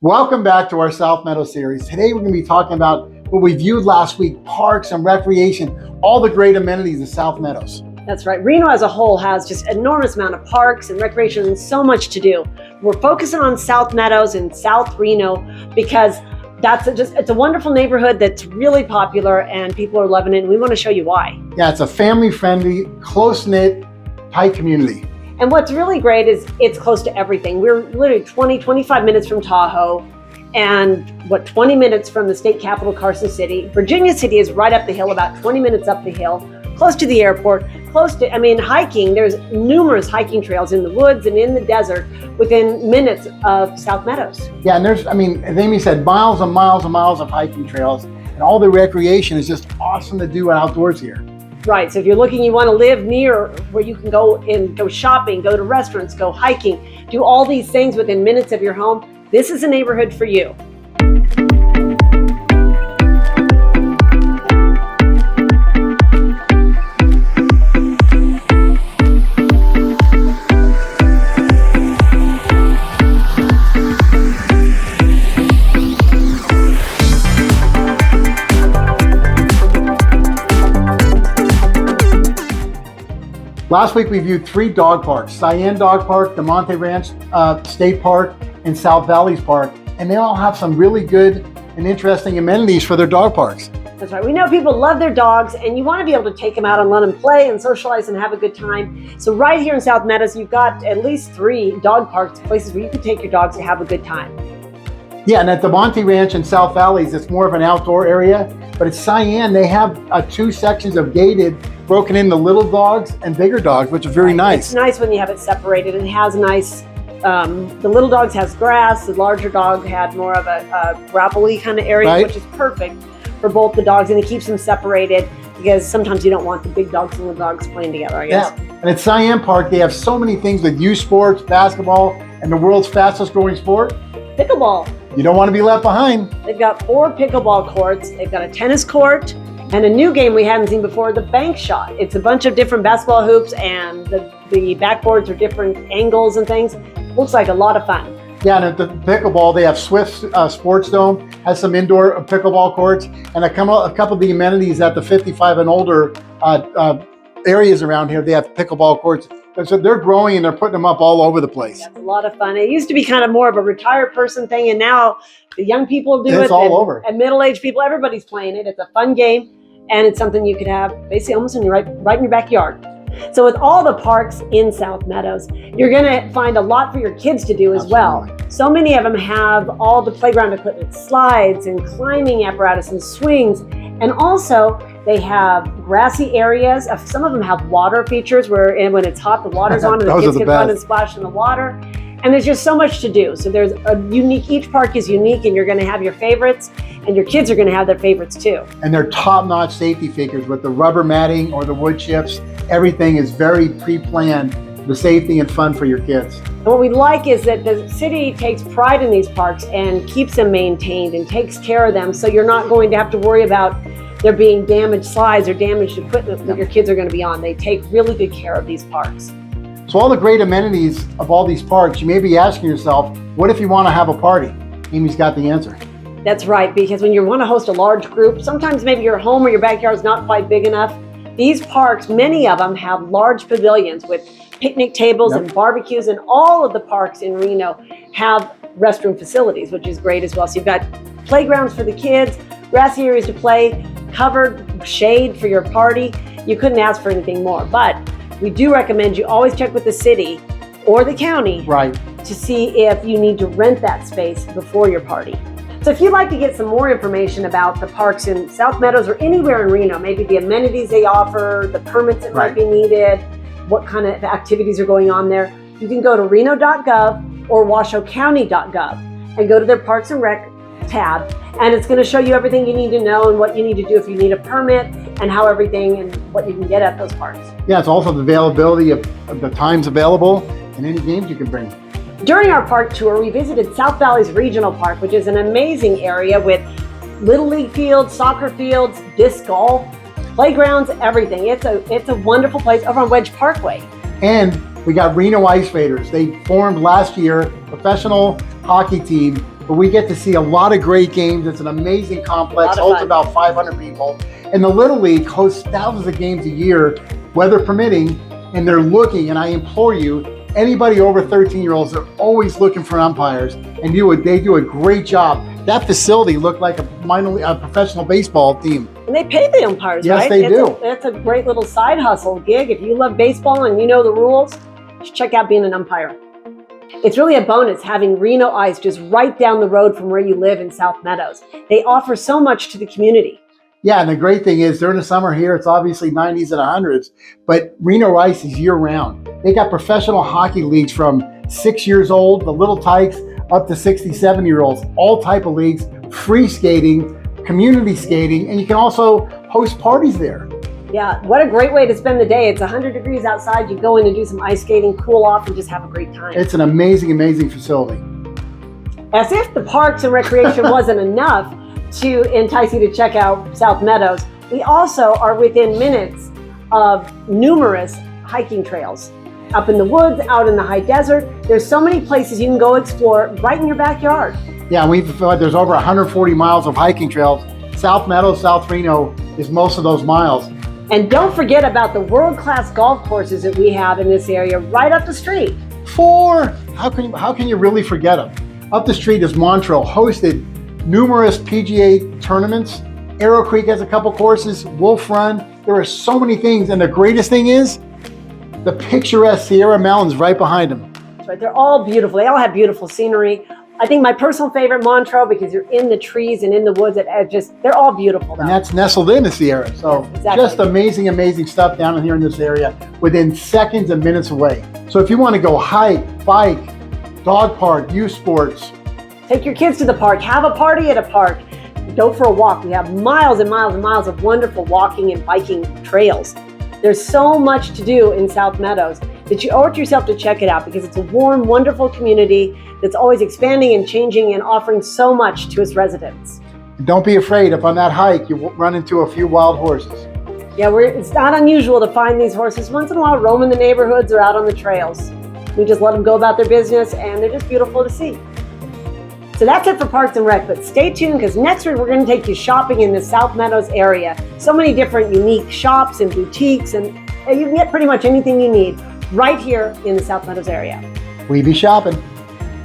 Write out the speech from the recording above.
Welcome back to our South Meadows series. Today we're going to be talking about what we viewed last week, parks and recreation, all the great amenities of South Meadows. That's right. Reno as a whole has just an enormous amount of parks and recreation and so much to do. We're focusing on South Meadows and South Reno because it's a wonderful neighborhood that's really popular and people are loving it, and we want to show you why. Yeah, it's a family-friendly, close-knit, tight community. And what's really great is it's close to everything. We're literally 25 minutes from Tahoe and 20 minutes from the state capital, Carson City. Virginia City is right up the hill, about 20 minutes up the hill, close to the airport, hiking. There's numerous hiking trails in the woods and in the desert within minutes of South Meadows. Yeah, and as Amy said, miles and miles and miles of hiking trails, and all the recreation is just awesome to do outdoors here. Right, so if you're looking, you want to live near where you can go shopping, go to restaurants, go hiking, do all these things within minutes of your home, this is a neighborhood for you. Last week we viewed 3 dog parks, Cyan Dog Park, the Monte Ranch State Park, and South Valleys Park, and they all have some really good and interesting amenities for their dog parks. That's right. We know people love their dogs, and you want to be able to take them out and let them play and socialize and have a good time. So right here in South Meadows, you've got at least 3 dog parks, places where you can take your dogs to have a good time. Yeah, and at the Monte Ranch and South Valleys, it's more of an outdoor area, but at Cyan, they have 2 sections of gated, broken into little dogs and bigger dogs, which is very nice. It's nice when you have it separated. It has nice, the little dogs has grass, the larger dog had more of a gravelly kind of area, right, which is perfect for both the dogs, and it keeps them separated because sometimes you don't want the big dogs and the dogs playing together, I guess. Yeah, and at Cyan Park, they have so many things with youth sports, basketball, and the world's fastest growing sport, pickleball. You don't want to be left behind. They've got 4 pickleball courts. They've got a tennis court and a new game we hadn't seen before, the bank shot. It's a bunch of different basketball hoops, and the backboards are different angles and things. Looks like a lot of fun. Yeah, and at the pickleball, they have Swift Sports Dome, has some indoor pickleball courts, and a couple of the amenities at the 55 and older areas around here. They have pickleball courts. So they're growing and they're putting them up all over the place. That's a lot of fun. It used to be kind of more of a retired person thing, and now the young people do it. It's all over. And middle-aged people, everybody's playing it. It's a fun game, and it's something you could have basically almost right in your backyard. So with all the parks in South Meadows, you're going to find a lot for your kids to do as well. So many of them have all the playground equipment, slides and climbing apparatus and swings. And also they have grassy areas. Some of them have water features where when it's hot, the water's on and the kids can run and splash in the water. And there's just so much to do. So there's each park is unique, and you're going to have your favorites, and your kids are going to have their favorites too. And they're top-notch safety features with the rubber matting or the wood chips. Everything is very pre-planned, the safety and fun for your kids. And what we like is that the city takes pride in these parks and keeps them maintained and takes care of them, so you're not going to have to worry about there being damaged slides or damaged equipment that your kids are going to be on. They take really good care of these parks. So all the great amenities of all these parks, you may be asking yourself, what if you want to have a party? Amy's got the answer. That's right, because when you want to host a large group, sometimes maybe your home or your backyard is not quite big enough. These parks, many of them have large pavilions with picnic tables and barbecues, and all of the parks in Reno have restroom facilities, which is great as well. So you've got playgrounds for the kids, grassy areas to play, covered shade for your party. You couldn't ask for anything more, but we do recommend you always check with the city or the county to see if you need to rent that space before your party. So if you'd like to get some more information about the parks in South Meadows or anywhere in Reno, maybe the amenities they offer, the permits that might be needed, what kind of activities are going on there, you can go to reno.gov or washoecounty.gov and go to their Parks and Rec tab, and it's going to show you everything you need to know and what you need to do if you need a permit, and how everything and what you can get at those parks. Yeah, it's also the availability of the times available and any games you can bring. During our park tour, we visited South Valleys Regional Park, which is an amazing area with Little League fields, soccer fields, disc golf, playgrounds, everything. It's a wonderful place over on Wedge Parkway. And we got Reno Ice Raiders. They formed last year, professional hockey team but we get to see a lot of great games. It's an amazing complex, holds about 500 people. And the Little League hosts thousands of games a year, weather permitting, and they're looking, and I implore you, anybody over 13-year-olds, they're always looking for umpires, and they do a great job. That facility looked like a professional baseball team. And they pay the umpires, yes, right? Yes, they do. It's a great little side hustle gig. If you love baseball and you know the rules, you should check out being an umpire. It's really a bonus having Reno Ice just right down the road from where you live in South Meadows. They offer so much to the community. Yeah, and the great thing is during the summer here, it's obviously 90s and 100s, but Reno Ice is year-round. They got professional hockey leagues from 6 years old, the little tykes, up to 67-year-olds, all type of leagues, free skating, community skating, and you can also host parties there. Yeah, what a great way to spend the day. It's 100 degrees outside. You go in and do some ice skating, cool off, and just have a great time. It's an amazing, amazing facility. As if the Parks and Recreation wasn't enough to entice you to check out South Meadows, we also are within minutes of numerous hiking trails. Up in the woods, out in the high desert, there's so many places you can go explore right in your backyard. Yeah, there's over 140 miles of hiking trails. South Meadows, South Reno is most of those miles. And don't forget about the world-class golf courses that we have in this area right up the street. How can you really forget them? Up the street is Montreux, hosted numerous PGA tournaments. Arrow Creek has a couple courses, Wolf Run. There are so many things, and the greatest thing is the picturesque Sierra Mountains right behind them. That's right, they're all beautiful. They all have beautiful scenery. I think my personal favorite, Montreux, because you're in the trees and in the woods. They're all beautiful. Though. And that's nestled in the Sierra. So yes, exactly. Just amazing, amazing stuff down here in this area within seconds and minutes away. So if you want to go hike, bike, dog park, youth sports. Take your kids to the park, have a party at a park, go for a walk. We have miles and miles and miles of wonderful walking and biking trails. There's so much to do in South Meadows that you owe it to yourself to check it out because it's a warm, wonderful community that's always expanding and changing and offering so much to its residents. Don't be afraid. If on that hike you run into a few wild horses. Yeah, it's not unusual to find these horses once in a while roaming the neighborhoods or out on the trails. We just let them go about their business and they're just beautiful to see. So that's it for Parks and Rec, but stay tuned because next week we're going to take you shopping in the South Meadows area. So many different unique shops and boutiques, and you can get pretty much anything you need right here in the South Meadows area. We be shopping.